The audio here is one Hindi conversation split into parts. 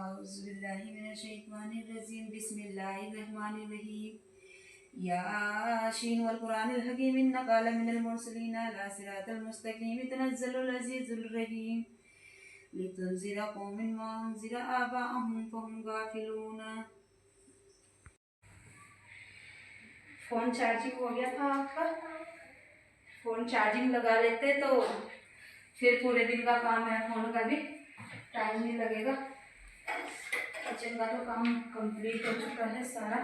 औज़ुबिल्लाहिमिनश्शैतानिर्रजीम बिस्मिल्लाहिर्रहमानिर्रहीम यासीन वल कुरानिल हकीम इन्नका लमिनल मुरसलीन अला सिरातिल मुस्तकीम तनज़्ज़लुल अज़ीज़ुर रहीम लितुनज़िरा कौमन मा उनज़िरा आबाअहुम फहुम गाफिलून। फ़ोन चार्जिंग हो गया था आपका। फ़ोन चार्जिंग लगा लेते तो फिर पूरे दिन का काम है, फ़ोन का भी टाइम नहीं लगेगा। किचन का तो काम कंप्लीट हो चुका है सारा,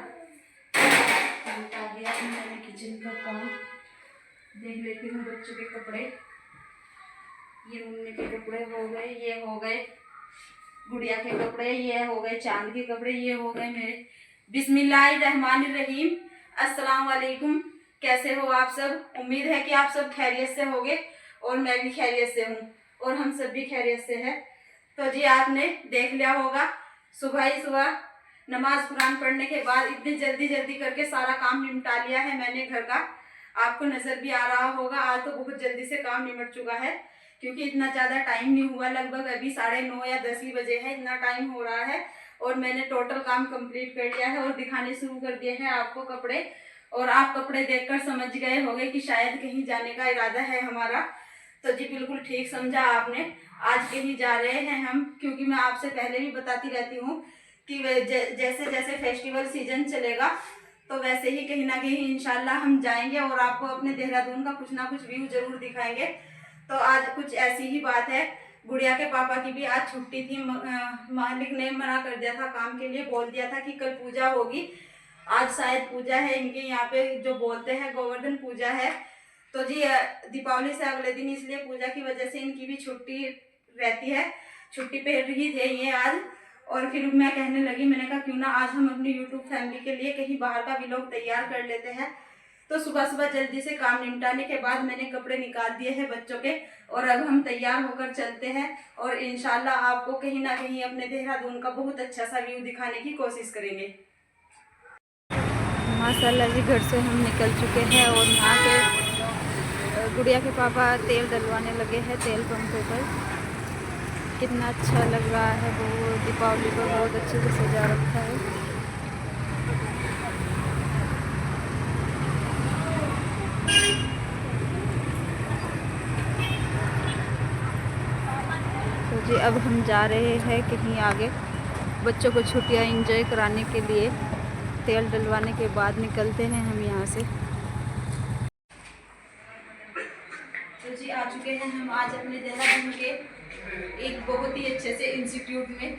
निपटा दिया है मैंने किचन का काम। देख लेती हूँ बच्चों के कपड़े, ये उन्हीं के कपड़े हो गए, ये हो गए गुड़िया के कपड़े, ये हो गए चांद के कपड़े, ये हो गए मेरे। बिस्मिल्लाहिर्रहमानिर्रहीम। अस्सलाम वालेकुम। कैसे हो आप सब? उम्मीद है कि आप सब खैरियत से होगे और मैं भी खैरियत से हूँ और हम सब भी खैरियत से है। तो जी आपने देख लिया होगा, सुबह ही सुबह नमाज कुरान पढ़ने के बाद इतनी जल्दी जल्दी करके सारा काम निपटा लिया है मैंने घर का। आपको नजर भी आ रहा होगा, आज तो बहुत जल्दी से काम निपट चुका है क्योंकि इतना ज़्यादा टाइम नहीं हुआ, लगभग अभी 9:30 या 10 ही बजे है, इतना टाइम हो रहा है और मैंने टोटल काम कंप्लीट कर लिया है और दिखाने शुरू कर दिए हैं आपको कपड़े। और आप कपड़े देखकर समझ गए होंगे कि शायद कहीं जाने का इरादा है हमारा। तो जी बिल्कुल ठीक समझा आपने, आज कहीं जा रहे हैं हम, क्योंकि मैं आपसे पहले भी बताती रहती हूँ कि जैसे जैसे फेस्टिवल सीजन चलेगा तो वैसे ही कहीं ना कहीं इंशाल्लाह हम जाएंगे और आपको अपने देहरादून का कुछ ना कुछ व्यू जरूर दिखाएंगे। तो आज कुछ ऐसी ही बात है, गुड़िया के पापा की भी आज छुट्टी थी, मालिक ने मना कर दिया था काम के लिए, बोल दिया था कि कल पूजा होगी। आज शायद पूजा है इनके यहाँ पे, जो बोलते हैं गोवर्धन पूजा है। तो जी दीपावली से अगले दिन, इसलिए पूजा की वजह से इनकी भी छुट्टी रहती है, छुट्टी पे रही थे ये आज। और फिर मैं कहने लगी, मैंने कहा क्यों ना आज हम अपनी यूट्यूब फैमिली के लिए कहीं बाहर का व्लॉग तैयार कर लेते हैं। तो सुबह सुबह जल्दी से काम निपटाने के बाद मैंने कपड़े निकाल दिए हैं बच्चों के और अब हम तैयार होकर चलते हैं और इंशाल्लाह आपको कहीं ना कहीं अपने देहरादून का बहुत अच्छा सा व्यू दिखाने की कोशिश करेंगे। माशाल्लाह जी, घर से हम निकल चुके हैं और यहाँ पे गुड़िया के पापा तेल डलवाने लगे हैं तेल पंप पर। कितना अच्छा लग रहा है, वो दीपावली पर बहुत अच्छे से सजा रखा है। तो जी अब हम जा रहे हैं कहीं आगे, बच्चों को छुट्टियां एंजॉय कराने के लिए। तेल डलवाने के बाद निकलते हैं हम यहाँ से। तो जी आ चुके हैं हम आज अपने देहरादून के एक बहुत ही अच्छे से इंस्टीट्यूट में,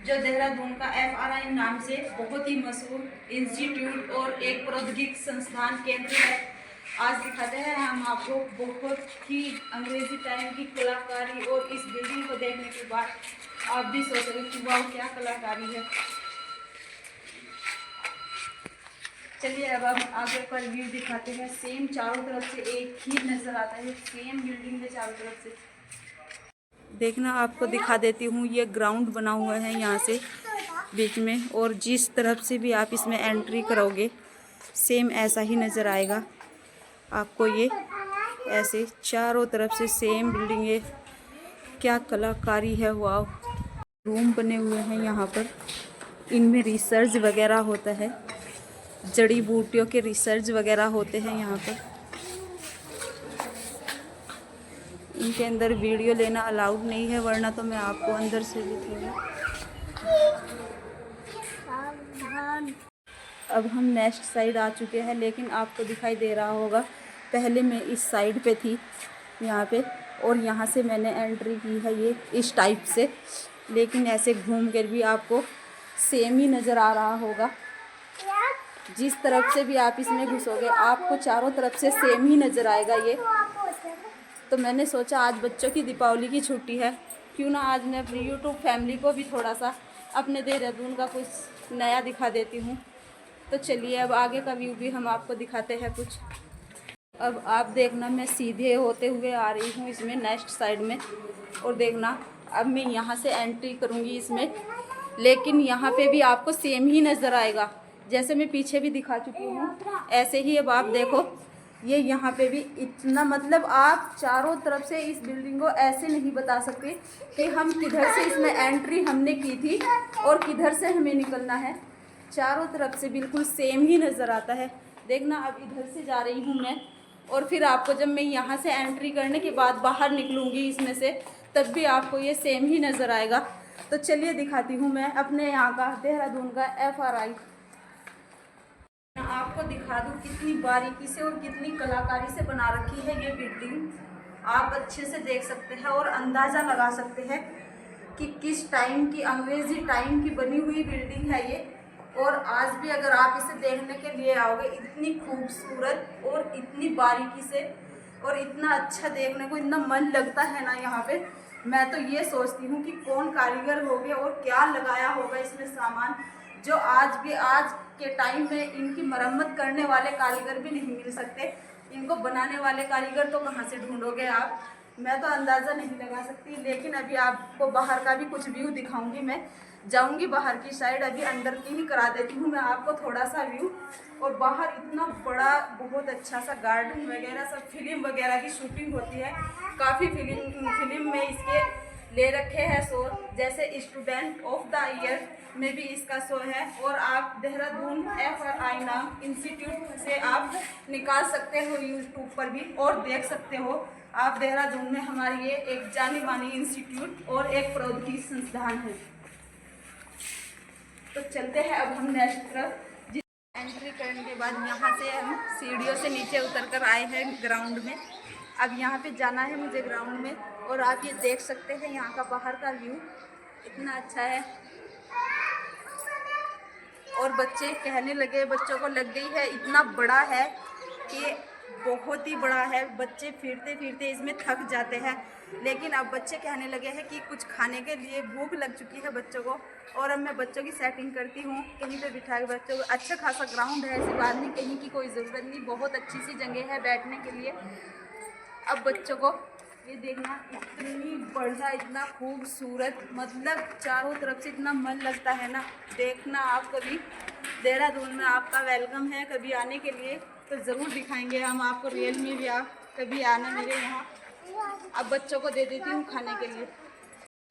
जो देहरादून का FRI नाम से बहुत ही मशहूर इंस्टीट्यूट और एक प्रौद्योगिक संस्थान केंद्र है। आज दिखाते हैं हम आपको बहुत ही अंग्रेजी टाइम की कलाकारी, और इस बिल्डिंग को देखने के बाद आप भी सोचोगे कि वाह क्या कलाकारी है। चलिए अब हम आगे पर व्यू दिखाते हैं। सेम चारों तरफ से एक ही नजर आता है, सेम बिल्डिंग है चारों तरफ से। देखना आपको दिखा देती हूँ, ये ग्राउंड बना हुआ है यहाँ से बीच में, और जिस तरफ से भी आप इसमें एंट्री करोगे सेम ऐसा ही नज़र आएगा आपको। ये ऐसे चारों तरफ से सेम बिल्डिंग है, क्या कलाकारी है, वाह। रूम बने हुए हैं यहाँ पर, इनमें रिसर्च वगैरह होता है, जड़ी बूटियों के रिसर्च वगैरह होते हैं यहाँ पर। इनके अंदर वीडियो लेना अलाउड नहीं है, वरना तो मैं आपको अंदर से भी थोड़ा। अब हम नेक्स्ट साइड आ चुके हैं, लेकिन आपको दिखाई दे रहा होगा पहले मैं इस साइड पे थी यहाँ पे, और यहाँ से मैंने एंट्री की है ये इस टाइप से, लेकिन ऐसे घूम कर भी आपको सेम ही नज़र आ रहा होगा। जिस तरफ से भी आप इसमें घुसोगे आपको चारों तरफ से सेम ही नज़र आएगा ये। तो मैंने सोचा आज बच्चों की दीपावली की छुट्टी है, क्यों ना आज मैं अपनी यूट्यूब फैमिली को भी थोड़ा सा अपने देहरादून का कुछ नया दिखा देती हूँ। तो चलिए अब आगे का व्यू भी हम आपको दिखाते हैं कुछ। अब आप देखना, मैं सीधे होते हुए आ रही हूँ इसमें नेक्स्ट साइड में, और देखना अब मैं यहाँ से एंट्री करूँगी इसमें, लेकिन यहाँ पे भी आपको सेम ही नज़र आएगा जैसे मैं पीछे भी दिखा चुकी हूँ, ऐसे ही अब आप देखो ये यहाँ पे भी इतना, मतलब आप चारों तरफ से इस बिल्डिंग को ऐसे नहीं बता सकते कि हम किधर से इसमें एंट्री हमने की थी और किधर से हमें निकलना है। चारों तरफ से बिल्कुल सेम ही नज़र आता है। देखना, अब इधर से जा रही हूँ मैं, और फिर आपको जब मैं यहाँ से एंट्री करने के बाद बाहर निकलूँगी इसमें से, तब भी आपको ये सेम ही नज़र आएगा। तो चलिए दिखाती हूँ मैं अपने यहाँ का, देहरादून का FRI। आपको दिखा दूँ कितनी बारीकी से और कितनी कलाकारी से बना रखी है ये बिल्डिंग। आप अच्छे से देख सकते हैं और अंदाज़ा लगा सकते हैं कि किस टाइम की, अंग्रेज़ी टाइम की बनी हुई बिल्डिंग है ये। और आज भी अगर आप इसे देखने के लिए आओगे, इतनी खूबसूरत और इतनी बारीकी से और इतना अच्छा देखने को इतना मन लगता है ना यहाँ पे। मैं तो ये सोचती हूँ कि कौन कारीगर हो गया और क्या लगाया होगा इसमें सामान, जो आज भी, आज के टाइम में इनकी मरम्मत करने वाले कारीगर भी नहीं मिल सकते। इनको बनाने वाले कारीगर तो कहाँ से ढूंढोगे आप, मैं तो अंदाज़ा नहीं लगा सकती। लेकिन अभी आपको बाहर का भी कुछ व्यू दिखाऊंगी। मैं जाऊंगी बाहर की साइड, अभी अंदर की ही करा देती हूँ मैं आपको थोड़ा सा व्यू। और बाहर इतना बड़ा, बहुत अच्छा सा गार्डन वगैरह, सब फिल्म वगैरह की शूटिंग होती है। काफ़ी फिल्म में इसके ले रखे हैं शो, जैसे स्टूडेंट ऑफ द ईयर में भी इसका शो है। और आप देहरादून FRI नाम इंस्टीट्यूट से आप निकाल सकते हो यूट्यूब पर भी और देख सकते हो आप। देहरादून में हमारी ये एक जानी मानी इंस्टीट्यूट और एक प्रौद्योगिकी संस्थान है। तो चलते हैं अब हम नेक्स्ट तरफ। एंट्री करने के बाद यहाँ से हम सीढ़ियों से नीचे उतर कर आए हैं ग्राउंड में। अब यहाँ पे जाना है मुझे ग्राउंड में, और आप ये देख सकते हैं यहाँ का बाहर का व्यू इतना अच्छा है। और बच्चे कहने लगे, बच्चों को लग गई है, इतना बड़ा है कि बहुत ही बड़ा है। बच्चे फिरते फिरते इसमें थक जाते हैं। लेकिन अब बच्चे कहने लगे हैं कि कुछ खाने के लिए भूख लग चुकी है बच्चों को। और अब मैं बच्चों की सेटिंग करती हूँ कहीं पे बिठा के बच्चों को। अच्छा खासा ग्राउंड है, ऐसी बात नहीं, कहीं की कोई ज़रूरत नहीं, बहुत अच्छी सी जगह है बैठने के लिए। अब बच्चों को ये देखना, इतनी बढ़िया, इतना खूबसूरत, मतलब चारों तरफ से इतना मन लगता है ना। देखना आप कभी, देहरादून में आपका वेलकम है, कभी आने के लिए तो ज़रूर दिखाएंगे हम आपको रियल में भी। आप कभी आना मेरे यहाँ। अब बच्चों को दे देती हूँ खाने के लिए।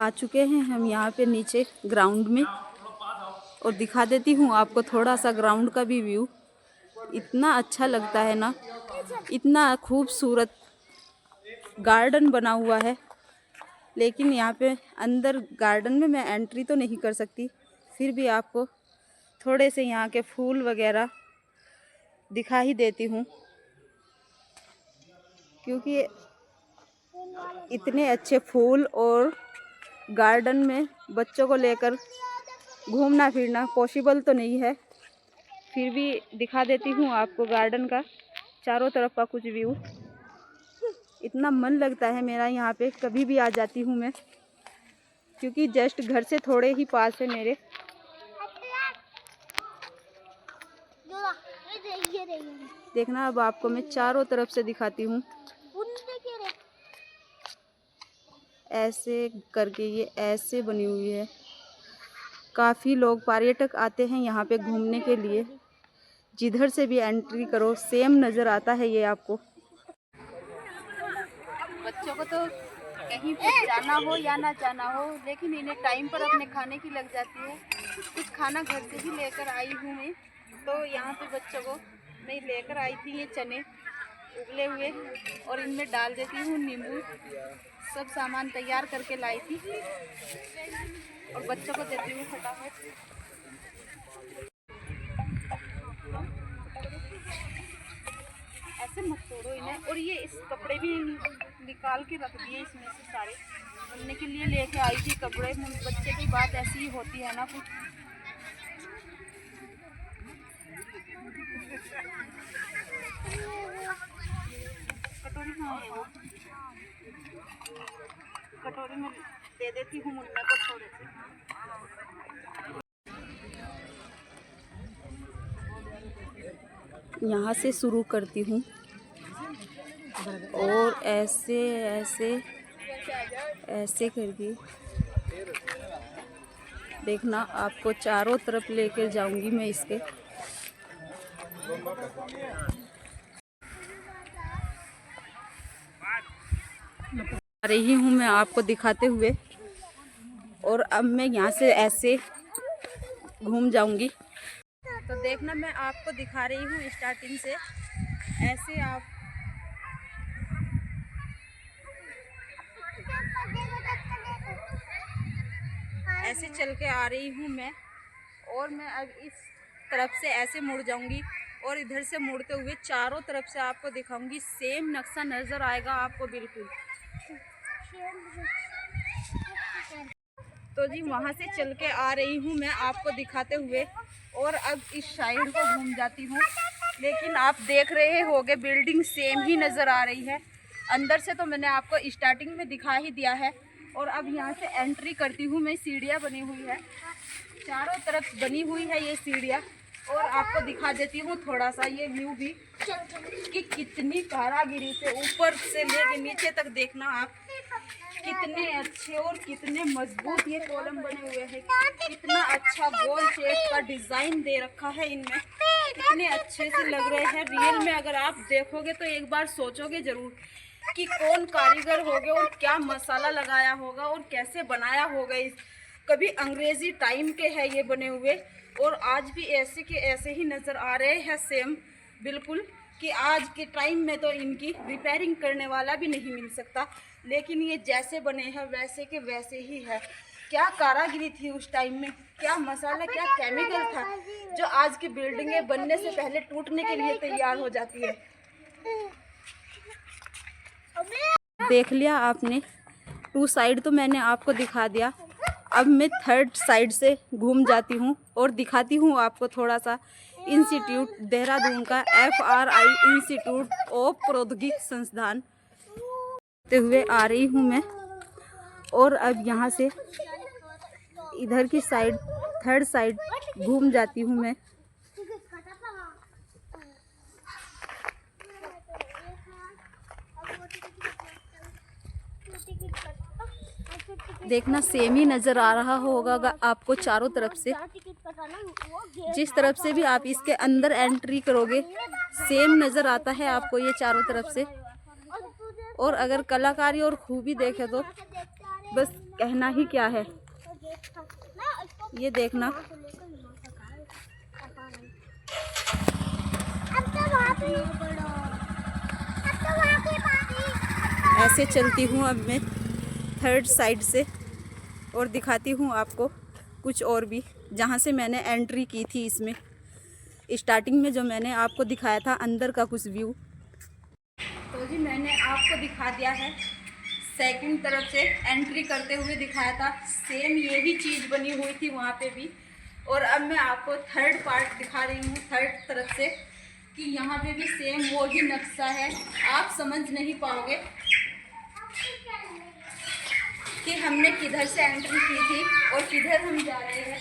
आ चुके हैं हम यहाँ पे नीचे ग्राउंड में, और दिखा देती हूँ आपको थोड़ा सा ग्राउंड का भी व्यू। इतना अच्छा लगता है ना, इतना खूबसूरत गार्डन बना हुआ है। लेकिन यहाँ पे अंदर गार्डन में मैं एंट्री तो नहीं कर सकती, फिर भी आपको थोड़े से यहाँ के फूल वगैरह दिखा ही देती हूँ, क्योंकि इतने अच्छे फूल और गार्डन में बच्चों को लेकर घूमना फिरना पॉसिबल तो नहीं है। फिर भी दिखा देती हूँ आपको गार्डन का चारों तरफ का कुछ व्यू। इतना मन लगता है मेरा यहाँ पे, कभी भी आ जाती हूँ मैं, क्योंकि जस्ट घर से थोड़े ही पास है मेरे। देखना, अब आपको मैं चारों तरफ से दिखाती हूँ। ऐसे करके ये ऐसे बनी हुई है। काफ़ी लोग पर्यटक आते हैं यहाँ पे घूमने के लिए। जिधर से भी एंट्री करो सेम नज़र आता है ये आपको। बच्चों को तो कहीं पे जाना हो या ना जाना हो, लेकिन इन्हें टाइम पर अपने खाने की लग जाती है। कुछ खाना घर से ही लेकर आई हूँ मैं। तो यहाँ पे बच्चों को मैं लेकर आई थी ये चने उबले हुए, और इनमें डाल देती हूँ नींबू। सब सामान तैयार करके लाई थी और बच्चों को देती हूँ फटाफट। ऐसे मत तोड़ो इन्हें। और ये इस कपड़े भी निकाल के रख दिए इसमें से सारे, धुलने के लिए लेके आई थी कपड़े। बच्चे की बात ऐसी ही होती है ना कुछ। कटोरी कहाँ है? कटोरी में दे देती हूँ मुन्ना को थोड़े से। यहाँ से शुरू करती हूँ और ऐसे ऐसे ऐसे करके देखना, आपको चारों तरफ लेकर जाऊंगी मैं इसके। आ रही हूँ मैं आपको दिखाते हुए, और अब मैं यहाँ से ऐसे घूम जाऊंगी। तो देखना, मैं आपको दिखा रही हूँ स्टार्टिंग से। ऐसे आप ऐसे चल के आ रही हूँ मैं, और मैं अब इस तरफ से ऐसे मुड़ जाऊंगी और इधर से मुड़ते हुए चारों तरफ से आपको दिखाऊंगी। सेम नक्शा नज़र आएगा आपको बिल्कुल। तो जी वहाँ से चल के आ रही हूँ मैं आपको दिखाते हुए, और अब इस साइड को घूम जाती हूँ। लेकिन आप देख रहे होगे बिल्डिंग सेम ही नज़र आ रही है। अंदर से तो मैंने आपको स्टार्टिंग में दिखा ही दिया है, और अब यहाँ से एंट्री करती हूँ मैं। सीढ़ियाँ बनी हुई है, चारों तरफ बनी हुई है ये सीढ़ियाँ, और आपको दिखा देती हूँ थोड़ा सा ये व्यू भी, कि कितनी कारागिरी से ऊपर से लेके नीचे तक देखना आप, कितने अच्छे और कितने मजबूत ये कॉलम बने हुए हैं। कितना अच्छा गोल शेप का डिजाइन दे रखा है इनमें, कितने अच्छे से लग रहे हैं रियल में। अगर आप देखोगे तो एक बार सोचोगे जरूर कि कौन कारीगर होगा और क्या मसाला लगाया होगा और कैसे बनाया होगा। इस कभी अंग्रेजी टाइम के है ये बने हुए, और आज भी ऐसे के ऐसे ही नज़र आ रहे हैं सेम बिल्कुल, कि आज के टाइम में तो इनकी रिपेयरिंग करने वाला भी नहीं मिल सकता। लेकिन ये जैसे बने हैं वैसे के वैसे ही है। क्या कारागिरी थी उस टाइम में, क्या मसाला, क्या केमिकल था, जो आज की बिल्डिंगें बनने से पहले टूटने के लिए तैयार हो जाती है। देख लिया आपने, 2 साइड तो मैंने आपको दिखा दिया। अब मैं 3rd साइड से घूम जाती हूँ और दिखाती हूँ आपको थोड़ा सा इंस्टीट्यूट देहरादून का, FRI इंस्टीट्यूट ऑफ प्रौद्योगिक संस्थान होते हुए आ रही हूँ मैं। और अब यहाँ से इधर की साइड 3rd साइड घूम जाती हूँ मैं। देखना सेम ही नज़र आ रहा होगा आपको चारों तरफ से। जिस तरफ से भी आप इसके अंदर एंट्री करोगे सेम नज़र आता है आपको ये चारों तरफ से। और अगर कलाकारी और खूबी देखे तो बस कहना ही क्या है। ये देखना, ऐसे चलती हूँ अब मैं 3rd साइड से, और दिखाती हूँ आपको कुछ और भी, जहाँ से मैंने एंट्री की थी इसमें स्टार्टिंग में, जो मैंने आपको दिखाया था अंदर का कुछ व्यू। तो जी मैंने आपको दिखा दिया है, 2nd तरफ से एंट्री करते हुए दिखाया था। सेम यही चीज़ बनी हुई थी वहाँ पे भी। और अब मैं आपको 3rd पार्ट दिखा रही हूँ 3rd तरफ से, कि यहाँ पे भी सेम वो ही नक्शा है। आप समझ नहीं पाओगे कि हमने किधर से एंट्री की थी और किधर हम जा रहे हैं।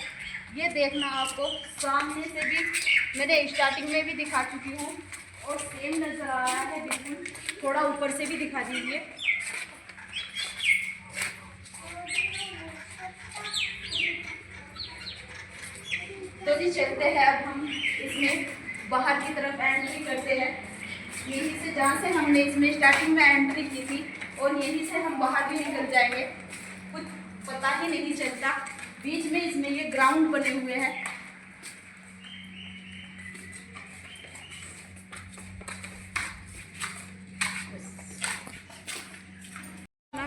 ये देखना, आपको सामने से भी मैंने स्टार्टिंग में भी दिखा चुकी हूँ और सेम नज़र आ रहा है बिल्कुल। थोड़ा ऊपर से भी दिखा दीजिए। तो जी चलते हैं अब हम इसमें बाहर की तरफ एंट्री करते हैं। यहीं से जहाँ से हमने इसमें स्टार्टिंग में एंट्री की थी, और यहीं से हम बाहर भी निकल जाएंगे, कुछ पता ही नहीं चलता। बीच में इसमें ये ग्राउंड बने हुए हैं।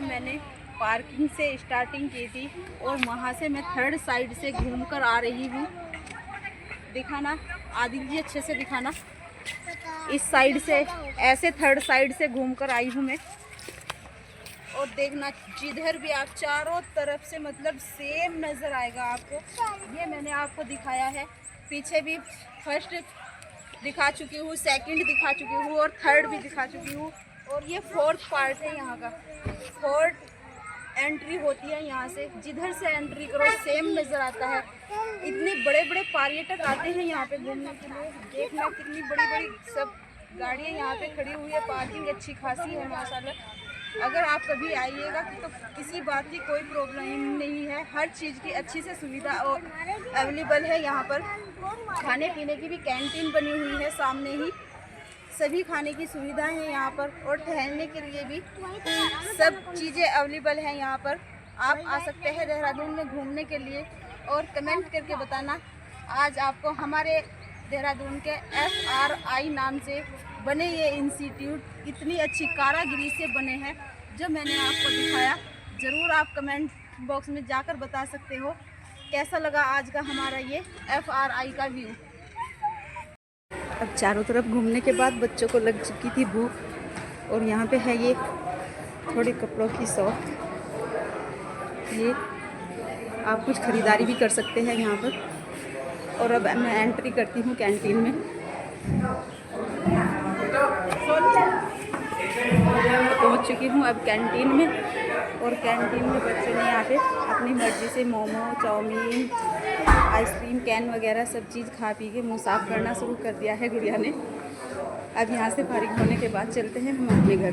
मैंने पार्किंग से स्टार्टिंग की थी और वहाँ से मैं 3rd साइड से घूमकर आ रही हूँ। दिखाना आदि जी, अच्छे से दिखाना। इस साइड से ऐसे 3rd साइड से घूमकर आई हूँ मैं। और देखना जिधर भी आप चारों तरफ से मतलब सेम नज़र आएगा आपको। ये मैंने आपको दिखाया है, पीछे भी 1st दिखा चुकी हूँ, 2nd दिखा चुकी हूँ और 3rd भी दिखा चुकी हूँ। और ये 4th पार्ट है यहाँ का। 4th एंट्री होती है यहाँ से। जिधर से एंट्री करो सेम नज़र आता है। इतने बड़े बड़े पर्यटक आते हैं यहाँ पे घूमने के लिए। देखना कितनी बड़ी बड़ी सब गाड़ियाँ यहाँ पे खड़ी हुई है। पार्किंग अच्छी खासी है माशाल्लाह। अगर आप कभी आइएगा तो किसी बात की कोई प्रॉब्लम नहीं है। हर चीज़ की अच्छी से सुविधा और अवेलेबल है यहाँ पर। खाने पीने की भी कैंटीन बनी हुई है सामने ही। सभी खाने की सुविधा है यहाँ पर और ठहरने के लिए भी सब चीज़ें अवेलेबल हैं यहाँ पर। आप आ सकते हैं देहरादून में घूमने के लिए। और कमेंट करके बताना आज आपको हमारे देहरादून के FRI नाम से बने ये इंस्टीट्यूट इतनी अच्छी कारागिरी से बने हैं जो मैंने आपको दिखाया। ज़रूर आप कमेंट बॉक्स में जाकर बता सकते हो कैसा लगा आज का हमारा ये FRI का व्यू। अब चारों तरफ घूमने के बाद बच्चों को लग चुकी थी भूख और यहाँ पे है ये थोड़े कपड़ों की शॉप। ये आप कुछ ख़रीदारी भी कर सकते हैं यहाँ पर। और अब मैं एंट्री करती हूँ कैंटीन में। पहुँच चुकी हूँ अब कैंटीन में। और कैंटीन में बच्चों ने यहाँ पे अपनी मर्ज़ी से मोमो, चाउमीन, आइसक्रीम कैन वगैरह सब चीज़ खा पी के मुँह साफ़ करना शुरू कर दिया है गुड़िया ने। अब यहाँ से फारिग होने के बाद चलते हैं हम अपने घर।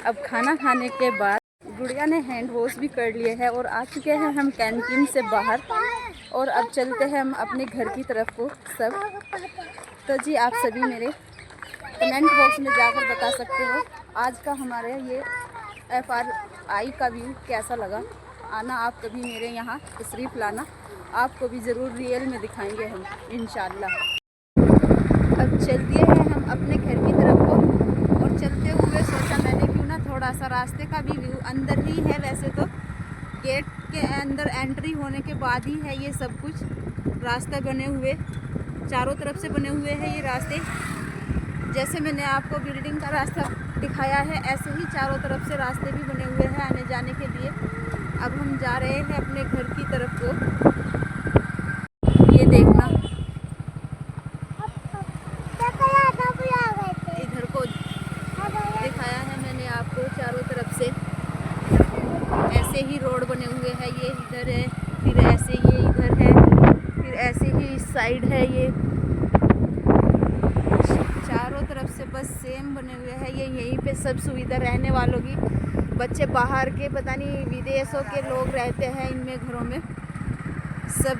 अब खाना खाने के बाद गुड़िया ने हैंड वॉश भी कर लिए है और आ चुके हैं हम कैंटीन से बाहर। और अब चलते हैं हम अपने घर की तरफ को सब। तो जी आप सभी मेरे कमेंट बॉक्स में जाकर बता सकते हो आज का हमारे ये FRI का व्यू कैसा लगा। आना आप कभी मेरे यहाँ तशरीफ़ लाना, आपको भी ज़रूर रियल में दिखाएंगे हम इंशाल्लाह। अब चल दिए हैं हम अपने घर की तरफ को। और चलते हुए सोचा मैंने क्यों ना थोड़ा सा रास्ते का भी व्यू, अंदर ही है वैसे तो, गेट के अंदर एंट्री होने के बाद ही है ये सब कुछ। रास्ते बने हुए चारों तरफ से बने हुए हैं ये रास्ते। जैसे मैंने आपको बिल्डिंग का रास्ता दिखाया है ऐसे ही चारों तरफ से रास्ते भी बने हुए हैं आने जाने के लिए। अब हम जा रहे हैं अपने घर की तरफ को। ये देखना इधर को दिखाया है मैंने आपको चारों तरफ से। ऐसे ही रोड बने हुए हैं, ये इधर है, फिर ऐसे ये इधर है, फिर ऐसे ही इस साइड है। ये चारों तरफ से बस सेम बने हुए हैं। ये यहीं पे सब सुविधा रहने वालों की। बच्चे बाहर के पता नहीं विदेशों के लोग रहते हैं इनमें घरों में, सब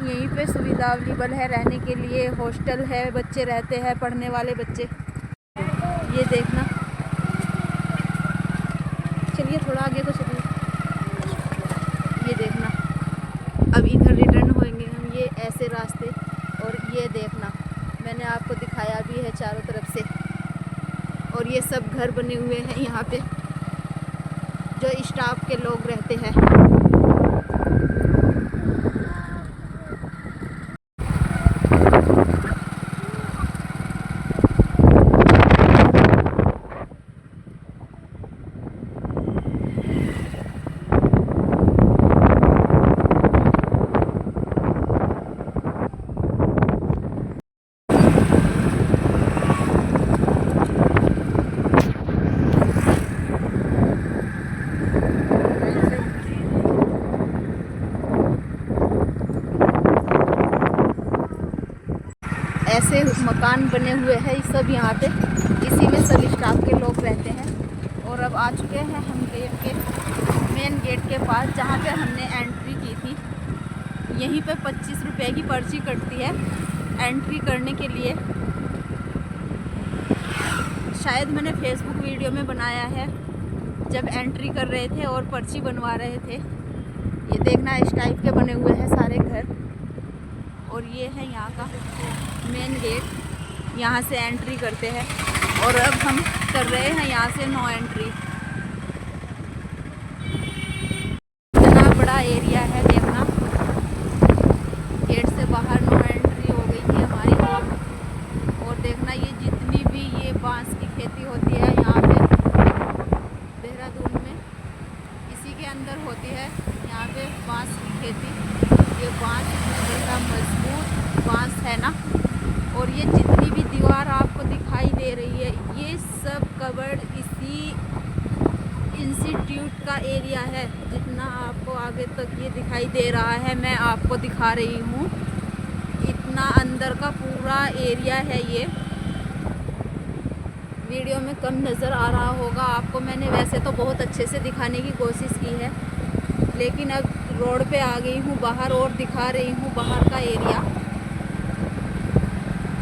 यहीं पे सुविधा अवेलेबल है रहने के लिए। हॉस्टल है, बच्चे रहते हैं, पढ़ने वाले बच्चे। ये देखना, चलिए थोड़ा आगे को चलिए। ये देखना अब इधर रिटर्न होएंगे हम ये ऐसे रास्ते। और ये देखना मैंने आपको दिखाया भी है चारों तरफ से। और ये सब घर बने हुए हैं यहाँ पे जो स्टाफ के लोग रहते हैं। ऐसे मकान बने हुए हैं सब यहाँ पे, इसी में सब स्टाफ के लोग रहते हैं। और अब आ चुके हैं हम गेट के, मेन गेट के पास जहाँ पे हमने एंट्री की थी। यहीं पे 25 रुपये की पर्ची कटती है एंट्री करने के लिए। शायद मैंने फेसबुक वीडियो में बनाया है जब एंट्री कर रहे थे और पर्ची बनवा रहे थे। ये देखना इस टाइप के बने हुए हैं सारे घर। और ये है यहाँ का मेन गेट, यहाँ से एंट्री करते हैं। और अब हम कर रहे हैं यहाँ से नो एंट्री। इतना बड़ा एरिया है देखना, गेट से बाहर नो एंट्री हो गई थी हमारी। और देखना ये जितनी भी ये बांस की खेती होती है यहाँ पे देहरादून में, इसी के अंदर होती है यहाँ पे बांस की खेती। ये बांस इतना मजबूत बांस है ना। और ये जितनी भी दीवार आपको दिखाई दे रही है ये सब कवर्ड इसी इंस्टीट्यूट का एरिया है। जितना आपको आगे तक ये दिखाई दे रहा है मैं आपको दिखा रही हूँ, इतना अंदर का पूरा एरिया है। ये वीडियो में कम नज़र आ रहा होगा आपको, मैंने वैसे तो बहुत अच्छे से दिखाने की कोशिश की है, लेकिन अब रोड पे आ गई हूँ बाहर और दिखा रही हूँ बाहर का एरिया।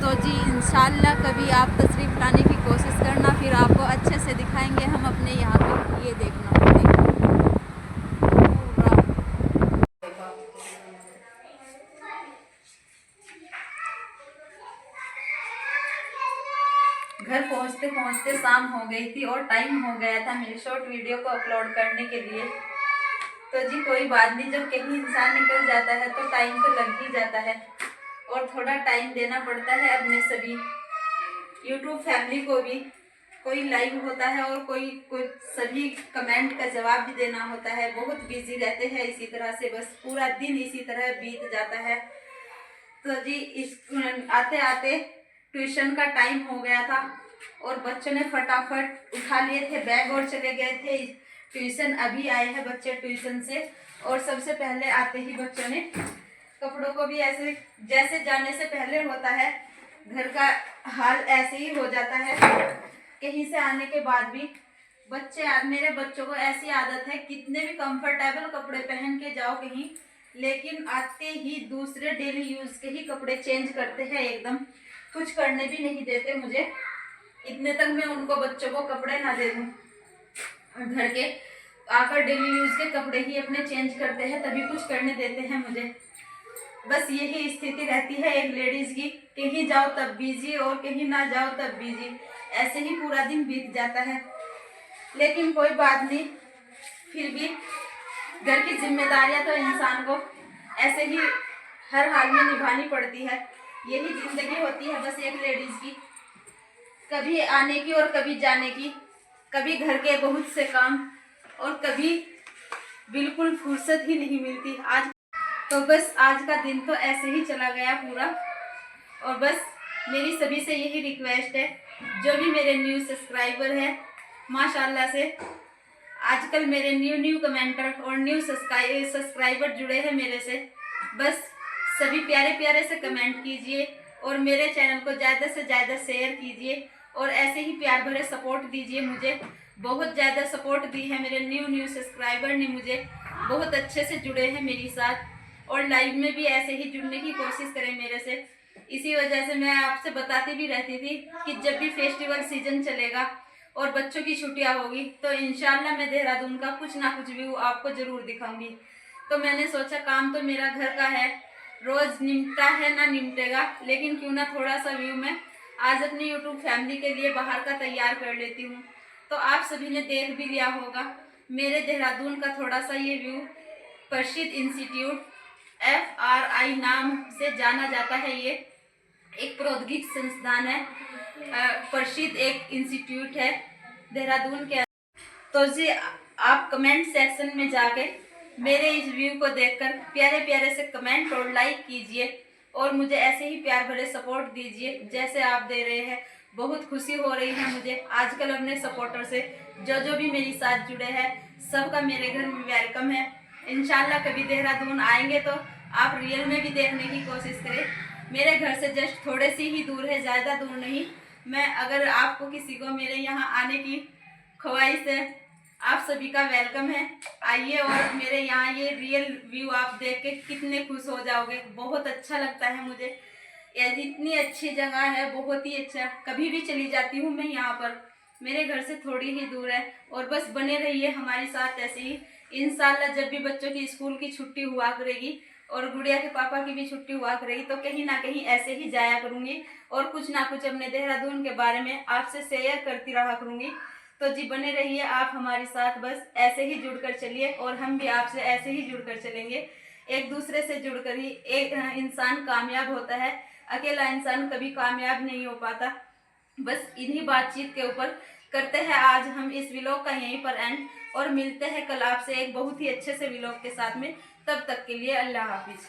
तो जी इंशाल्लाह कभी आप तशरीफ़ लाने की कोशिश करना, फिर आपको अच्छे से दिखाएंगे हम अपने यहाँ पे। ये देखना घर पहुँचते पहुँचते शाम हो गई थी और टाइम हो गया था मेरी शॉर्ट वीडियो को अपलोड करने के लिए। तो जी कोई बात नहीं, जब कहीं इंसान निकल जाता है तो टाइम तो लग ही जाता है और थोड़ा टाइम देना पड़ता है अपने सभी यूट्यूब फैमिली को भी। कोई लाइव होता है और कोई सभी कमेंट का जवाब भी देना होता है। बहुत बिजी रहते हैं इसी तरह से, बस पूरा दिन इसी तरह बीत जाता है। तो जी इस आते आते ट्यूशन का टाइम हो गया था और बच्चों ने फटाफट उठा लिए थे बैग और चले गए थे ट्यूशन। अभी आए हैं बच्चे ट्यूशन से और सबसे पहले आते ही बच्चों ने कपड़ों को भी ऐसे जैसे जाने से पहले होता है, घर का हाल ऐसे ही हो जाता है। कहीं से आने के बाद भी मेरे बच्चों को ऐसी आदत है, कितने भी कंफर्टेबल कपड़े पहन के जाओ कहीं, लेकिन आते ही दूसरे डेली यूज के ही कपड़े चेंज करते हैं एकदम। कुछ करने भी नहीं देते मुझे, इतने तक मैं उनको बच्चों को कपड़े ना दे दूं। घर के आकर डेली यूज के कपड़े ही अपने चेंज करते हैं, तभी कुछ करने देते हैं मुझे। बस यही स्थिति रहती है एक लेडीज की, कहीं जाओ तब बिजी और कहीं ना जाओ तब बिजी, ऐसे ही पूरा दिन बीत जाता है। लेकिन कोई बात नहीं, फिर भी घर की जिम्मेदारियां तो इंसान को ऐसे ही हर हाल में निभानी पड़ती है। यही जिंदगी होती है बस एक लेडीज की, कभी आने की और कभी जाने की, कभी घर के बहुत से काम और कभी बिल्कुल फुर्सत ही नहीं मिलती। आज तो बस आज का दिन तो ऐसे ही चला गया पूरा। और बस मेरी सभी से यही रिक्वेस्ट है, जो भी मेरे न्यू सब्सक्राइबर हैं, माशाल्लाह से आजकल मेरे न्यू कमेंटर और न्यू सब्सक्राइबर जुड़े हैं मेरे से। बस सभी प्यारे प्यारे से कमेंट कीजिए और मेरे चैनल को ज़्यादा से ज़्यादा शेयर कीजिए और ऐसे ही प्यार भरे सपोर्ट दीजिए मुझे। बहुत ज़्यादा सपोर्ट दी है मेरे न्यू सब्सक्राइबर ने, मुझे बहुत अच्छे से जुड़े हैं मेरे साथ और लाइव में भी ऐसे ही जुड़ने की कोशिश करें मेरे से। इसी वजह से मैं आपसे बताती भी रहती थी कि जब भी फेस्टिवल सीजन चलेगा और बच्चों की छुट्टियां होगी तो इंशाल्लाह मैं देहरादून का कुछ ना कुछ व्यू आपको ज़रूर दिखाऊंगी। तो मैंने सोचा काम तो मेरा घर का है, रोज़ निमटा है ना निमटेगा, लेकिन क्यों ना थोड़ा सा व्यू मैं आज अपनी यूट्यूब फैमिली के लिए बाहर का तैयार कर लेती हूँ। तो आप सभी ने देख भी लिया होगा मेरे देहरादून का थोड़ा सा ये व्यू। प्रसिद्ध इंस्टीट्यूट FRI नाम से जाना जाता है, ये एक प्रौद्योगिक संस्थान है, प्रसिद्ध एक इंस्टीट्यूट है देहरादून के। तो जी आप कमेंट सेक्शन में जाके मेरे इस व्यू को देखकर प्यारे प्यारे से कमेंट और लाइक कीजिए और मुझे ऐसे ही प्यार भरे सपोर्ट दीजिए जैसे आप दे रहे हैं। बहुत खुशी हो रही है मुझे आजकल अपने सपोर्टर से, जो भी मेरे साथ जुड़े हैं सबका मेरे घर में वेलकम है। इंशाल्लाह कभी देहरादून आएंगे तो आप रियल में भी देखने की कोशिश करें। मेरे घर से जस्ट थोड़े से ही दूर है, ज़्यादा दूर नहीं। मैं अगर आपको किसी को मेरे यहाँ आने की ख्वाहिश है, आप सभी का वेलकम है। आइए और मेरे यहाँ ये रियल व्यू आप देख के कितने खुश हो जाओगे। बहुत अच्छा लगता है मुझे, इतनी अच्छी जगह है, बहुत ही अच्छा। कभी भी चली जाती हूँ मैं यहाँ पर, मेरे घर से थोड़ी ही दूर है। और बस बने रहिए हमारे साथ ऐसे ही। इंशाल्लाह जब भी बच्चों की स्कूल की छुट्टी हुआ करेगी और गुड़िया के पापा की भी छुट्टी हुआ करेगी तो कहीं ना कहीं ऐसे ही जाया करूँगी और कुछ ना कुछ अपने देहरादून के बारे में आपसे शेयर करती रहा करूँगी। तो जी बने रहिए आप हमारे साथ, बस ऐसे ही जुड़कर चलिए और हम भी आपसे ऐसे ही जुड़कर चलेंगे। एक दूसरे से जुड़कर ही एक इंसान कामयाब होता है, अकेला इंसान कभी कामयाब नहीं हो पाता। बस इन्हीं बातचीत के ऊपर करते हैं आज हम इस व्लॉग का यहीं पर एंड और मिलते हैं कल आपसे एक बहुत ही अच्छे से व्लॉग के साथ में। तब तक के लिए अल्लाह हाफिज।